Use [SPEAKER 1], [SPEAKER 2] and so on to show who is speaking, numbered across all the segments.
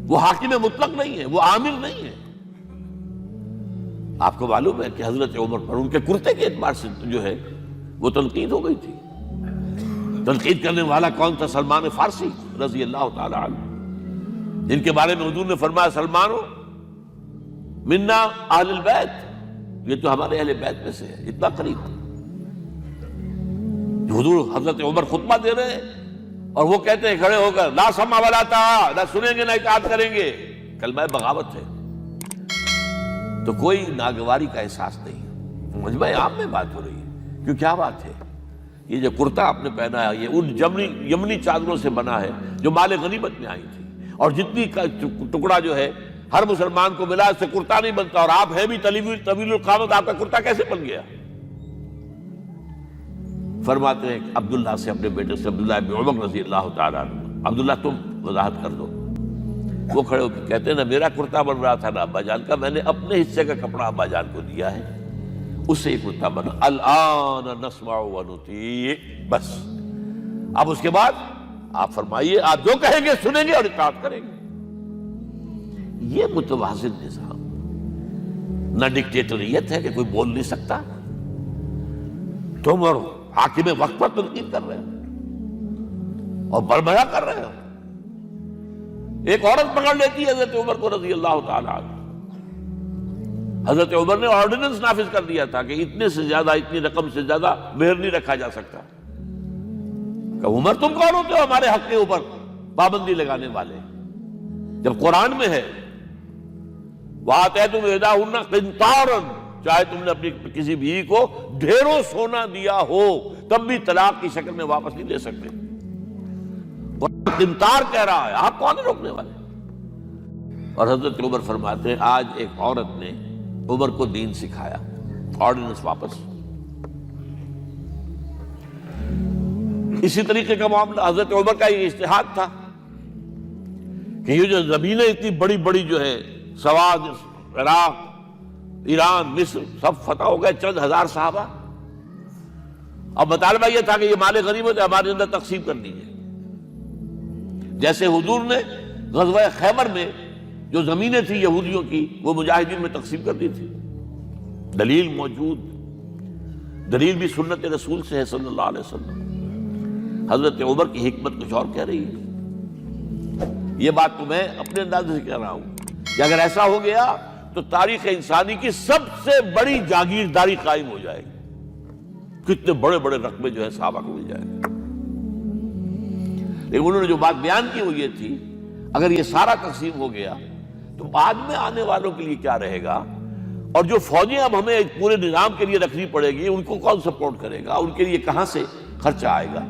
[SPEAKER 1] وہ حاکم مطلق نہیں ہے، وہ عامر نہیں ہے۔ آپ کو معلوم ہے کہ حضرت عمر پر ان کے کرتے کے اعتبار سے جو ہے وہ تنقید ہو گئی تھی۔ تنقید کرنے والا کون تھا؟ سلمان فارسی رضی اللہ تعالی عنہ، جن کے بارے میں حضور نے فرمایا سلمانو منا اہل البیت، یہ تو ہمارے اہل بیت میں سے ہے، اتنا قریب تھا۔ حضور حضرت عمر خطبہ دے رہے ہیں اور وہ کہتے ہیں کھڑے ہو کر لا سمع ولا طاعہ، نہ سنیں گے نہ اطاعت کریں گے، کلمہ بغاوت ہے۔ تو کوئی ناگواری کا احساس نہیں، مجمع عام میں بات ہو رہی ہے۔ کیوں کیا بات ہے؟ یہ جو کرتا آپ نے پہنا ہے یہ ان یمنی چادروں سے بنا ہے جو مال غنیمت میں آئی تھی، اور جتنی ٹکڑا جو ہے ہر مسلمان کو ملا اس سے کرتا نہیں بنتا، اور آپ ہے بھی طویل القامت، آپ کا کرتا کیسے بن گیا؟ فرماتے ہیں عبداللہ سے، اپنے بیٹے سے، عبداللہ ابن عمر رضی اللہ تعالیٰ عنہ، عبداللہ تم وضاحت کر دو۔ وہ کھڑے ہو کے کہتے ہیں نہ میرا کرتا بن رہا تھا نہ ابا جان کا، میں نے اپنے حصے کا کپڑا ابا جان کو دیا ہے، اس سے یہ کرتا بنا۔ الآن نسمع ونطیع، بس اب اس کے بعد آپ فرمائیے، آپ جو کہیں گے سنیں گے اور اطاعت کریں گے۔ یہ متوازن نظام، نہ ڈکٹیٹریت ہے کہ کوئی بول نہیں سکتا، تم اور حاکم وقت پر تنقید کر رہے ہو اور بربرا کر رہے ہو۔ ایک عورت پکڑ لیتی ہے حضرت عمر کو رضی اللہ تعالیٰ عنہ۔ حضرت عمر نے آرڈیننس نافذ کر دیا تھا کہ اتنے سے زیادہ، اتنی رقم سے زیادہ مہر نہیں رکھا جا سکتا۔ کہ عمر تم کون ہوتے ہو ہمارے حق کے اوپر پابندی لگانے والے؟ جب قرآن میں ہے وَآتَيْتُمْ إِحْدَاهُنَّ قِنْطَارًا، چاہے تم نے اپنی کسی بیوی کو ڈھیروں سونا دیا ہو تب بھی طلاق کی شکل میں واپس نہیں دے سکتے۔ قنطار کہہ رہا ہے، آپ کون ہیں روکنے والے؟ اور حضرت عمر فرماتے ہیں آج ایک عورت نے عمر کو دین سکھایا، آرڈیننس واپس۔ اسی طریقے کا معاملہ حضرت عمر کا یہ اجتہاد تھا کہ یہ جو زمینیں اتنی بڑی بڑی جو ہے، سواد، عراق، ایران، مصر، سب فتح ہو گئے، چند ہزار صحابہ۔ اب مطالبہ یہ تھا کہ یہ مال غنیمت ہے، ہمارے اندر تقسیم کر دیجیے۔ جیسے حضور نے غزوہ خیبر میں جو زمینیں تھیں یہودیوں کی وہ مجاہدین میں تقسیم کر دی تھی، دلیل موجود، دلیل بھی سنت رسول سے ہے صلی اللہ علیہ وسلم۔ حضرت عمر کی حکمت کچھ اور کہہ رہی ہے۔ یہ بات تو میں اپنے انداز سے کہہ رہا ہوں کہ اگر ایسا ہو گیا تو تاریخ انسانی کی سب سے بڑی جاگیرداری قائم ہو جائے گی، کتنے بڑے بڑے رقبے جو ہے صحابہ کو مل جائے گا۔ لیکن انہوں نے جو بات بیان کی وہ یہ تھی اگر یہ سارا تقسیم ہو گیا تو بعد میں آنے والوں کے لیے کیا رہے گا، اور جو فوجیں اب ہمیں پورے نظام کے لیے رکھنی پڑے گی ان کو کون سپورٹ کرے گا، ان کے لیے کہاں سے خرچہ آئے گا؟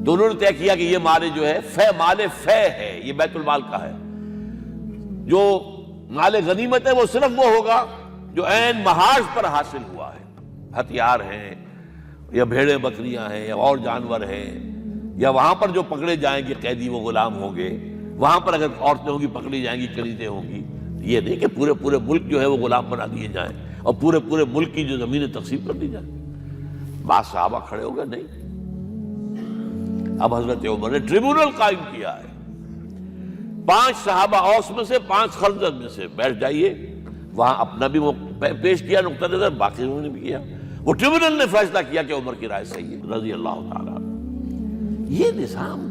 [SPEAKER 1] تو انہوں نے طے کیا کہ یہ مال جو ہے مال فے ہے، یہ بیت المال کا ہے۔ جو مال غنیمت ہے وہ صرف وہ ہوگا جو عین محاذ پر حاصل ہوا ہے، ہتھیار ہیں یا بھیڑیں بکریاں ہیں یا اور جانور ہیں، یا وہاں پر جو پکڑے جائیں گے قیدی وہ غلام ہوں گے، وہاں پر اگر عورتیں ہوں گی پکڑی جائیں گی، کنیزیں ہوں گی۔ یہ نہیں کہ پورے ملک جو ہے وہ غلام بنا دیے جائیں اور پورے ملک کی جو زمینیں تقسیم کر دی جائیں۔ بعض صحابہ کھڑے ہو گئے نہیں، اب حضرت عمر نے ٹریبونل قائم کیا ہے، 5 صحابہ اوس میں سے 5 خزرج میں سے بیٹھ جائیے، وہاں اپنا بھی وہ پیش کیا نقطہ نظر، باقی انہوں نے بھی کیا۔ وہ ٹریبونل نے فیصلہ کیا کہ عمر کی رائے صحیح ہے رضی اللہ تعالیٰ۔ یہ نظام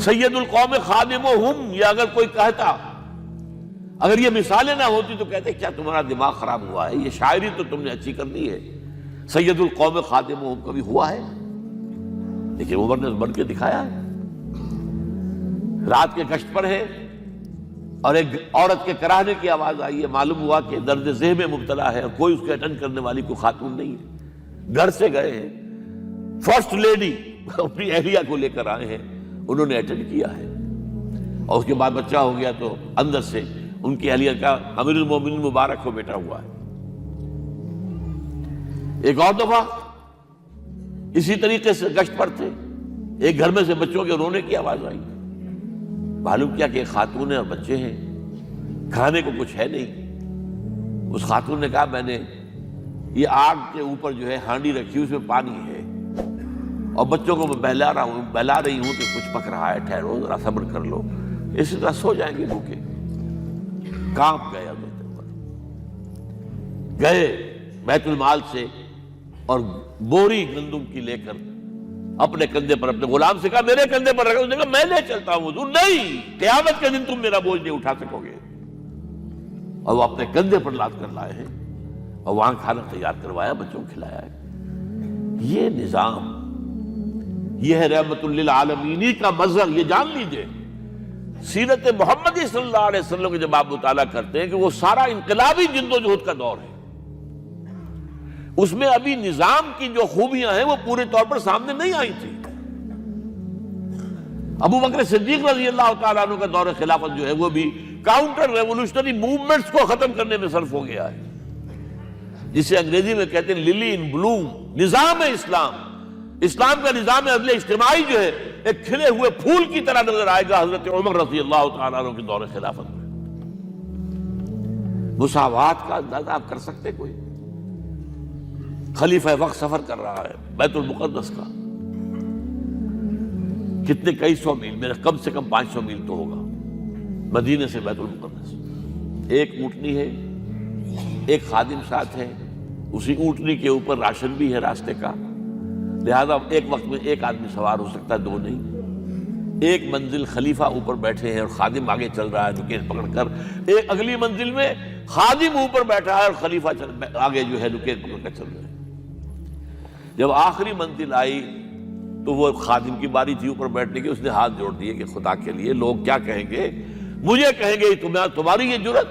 [SPEAKER 1] سید القوم خادمہم، یہ اگر کوئی کہتا، اگر یہ مثالیں نہ ہوتی تو کہتے کیا تمہارا دماغ خراب ہوا ہے، یہ شاعری تو تم نے اچھی کر دی ہے، سید القوم خادمہم کبھی ہوا ہے؟ لیکن عمر نے بن کے دکھایا ہے۔ رات کے گشت پر ہے اور ایک عورت کے کراہنے کی آواز آئی ہے، معلوم ہوا کہ درد ذہن میں مبتلا ہے اور کوئی اس کے اٹینڈ کرنے والی کوئی خاتون نہیں ہے۔ گھر سے گئے ہیں، فرسٹ لیڈی اپنی اہلیہ کو لے کر آئے ہیں، انہوں نے اٹینڈ کیا ہے، اور اس کے بعد بچہ ہو گیا تو اندر سے ان کی اہلیہ کا امیر المومنین مبارک ہو بیٹا ہوا ہے۔ ایک اور دفعہ اسی طریقے سے گشت پر تھے، ایک گھر میں سے بچوں کے رونے کی آواز آئی، معلوم کیا کہ ایک خاتون ہے اور بچے ہیں، کھانے کو کچھ ہے نہیں۔ اس خاتون نے کہا میں نے یہ آگ کے اوپر جو ہے ہانڈی رکھی اس میں پانی ہے اور بچوں کو میں بہلا رہی ہوں کہ کچھ پک رہا ہے، ٹھہرو ذرا صبر کر لو۔ اسی طرح سو جائیں گے بھوکے. کانپ گئے حضرت عمر، گئے بیت المال سے اور بوری گندم کی لے کر اپنے کندھے پر اپنے غلام سے کہا میرے کندھے پر رکھا. اس نے کہا میں لے چلتا ہوں حضور. نہیں، قیامت کے دن تم میرا بوجھ نہیں اٹھا سکو گے. اور وہ اپنے کندھے پر لاد کر لائے ہیں اور وہاں کھانا تیار کروایا، بچوں کو کھلایا ہے. یہ نظام، یہ ہے رحمت للعالمینی کا مظہر. یہ جان لیجئے سیرت محمدی صلی اللہ علیہ وسلم کے جب آپ مطالعہ کرتے ہیں کہ وہ سارا انقلابی جدوجہد کا دور ہے، اس میں ابھی نظام کی جو خوبیاں ہیں وہ پورے طور پر سامنے نہیں آئی تھی. ابو بکر صدیق رضی اللہ تعالیٰ عنہ کا دور خلافت جو ہے وہ بھی کاؤنٹر ریولوشنری موومنٹس کو ختم کرنے میں صرف ہو گیا ہے، جسے انگریزی میں کہتے ہیں للی ان بلوم. نظام اسلام، اسلام کا نظام عدل اجتماعی جو ہے ایک کھلے ہوئے پھول کی طرح نظر آئے گا حضرت عمر رضی اللہ تعالیٰ عنہ کے دور خلافت میں. مساوات کا اندازہ آپ کر سکتے کوئی؟ خلیفہ وقت سفر کر رہا ہے بیت المقدس کا، کتنے کئی سو میل، میرے کم سے کم 500 میل تو ہوگا مدینے سے بیت المقدس. ایک اونٹنی ہے، ایک خادم ساتھ ہے، اسی اونٹنی کے اوپر راشن بھی ہے راستے کا، لہذا ایک وقت میں ایک آدمی سوار ہو سکتا ہے، دو نہیں. ایک منزل خلیفہ اوپر بیٹھے ہیں اور خادم آگے چل رہا ہے نکیل پکڑ کر. ایک اگلی منزل میں خادم اوپر بیٹھا ہے اور خلیفہ آگے جو ہے نکیل پکڑ کر چل رہے ہیں. جب آخری منزل آئی تو وہ خادم کی باری تھی اوپر بیٹھنے کی. اس نے ہاتھ جوڑ دیے کہ خدا کے لیے لوگ کیا کہیں گے، مجھے کہیں گے تمہاری یہ جرت.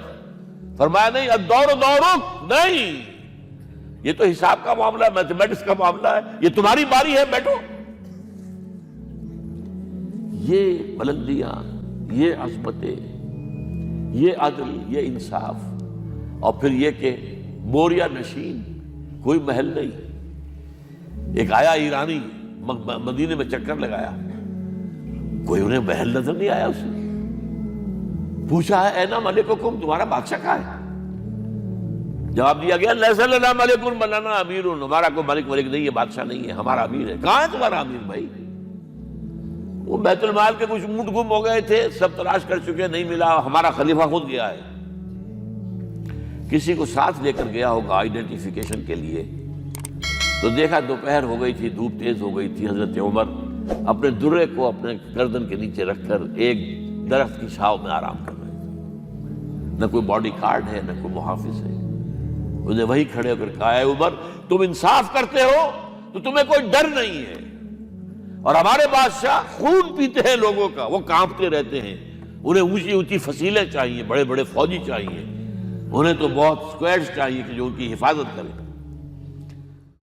[SPEAKER 1] فرمایا نہیں، الدور دورک، نہیں، یہ تو حساب کا معاملہ ہے، میتھمیٹکس کا معاملہ ہے، یہ تمہاری باری ہے، بیٹھو. یہ بلندیاں، یہ عظمتیں، یہ عدل، یہ انصاف، اور پھر یہ کہ بوریا نشین، کوئی محل نہیں. ایک آیا ایرانی مدینے میں چکر لگایا، کوئی انہیں محل نظر نہیں آیا. اسے پوچھا ہے اینا ملککم، تمہارا بادشاہ کہاں ہے؟ جواب دیا گیا لیس لنا ملک بل لنا امیر، ہمارا کوئی ملک نہیں ہے، بادشاہ نہیں ہے، ہمارا امیر ہے. کہاں ہے تمہارا امیر بھائی؟ وہ بیت المال کے کچھ اونٹ گم ہو گئے تھے، سب تلاش کر چکے، نہیں ملا، ہمارا خلیفہ خود گیا ہے. کسی کو ساتھ لے کر گیا ہوگا آئیڈینٹیفیکیشن کے لیے، تو دیکھا دوپہر ہو گئی تھی، دھوپ تیز ہو گئی تھی. حضرت عمر اپنے درے کو اپنے گردن کے نیچے رکھ کر ایک درخت کی چھاؤں میں آرام کر رہے تھے. نہ کوئی باڈی گارڈ ہے، نہ کوئی محافظ ہے. انہیں وہی کھڑے ہو کر کہا ہے عمر، تم انصاف کرتے ہو تو تمہیں کوئی ڈر نہیں ہے، اور ہمارے بادشاہ خون پیتے ہیں لوگوں کا، وہ کانپتے رہتے ہیں. انہیں اونچی اونچی فصیلیں چاہیے، بڑے بڑے فوجی چاہیے، انہیں تو بہت اسکواڈز چاہیے کہ جو ان کی حفاظت کرے.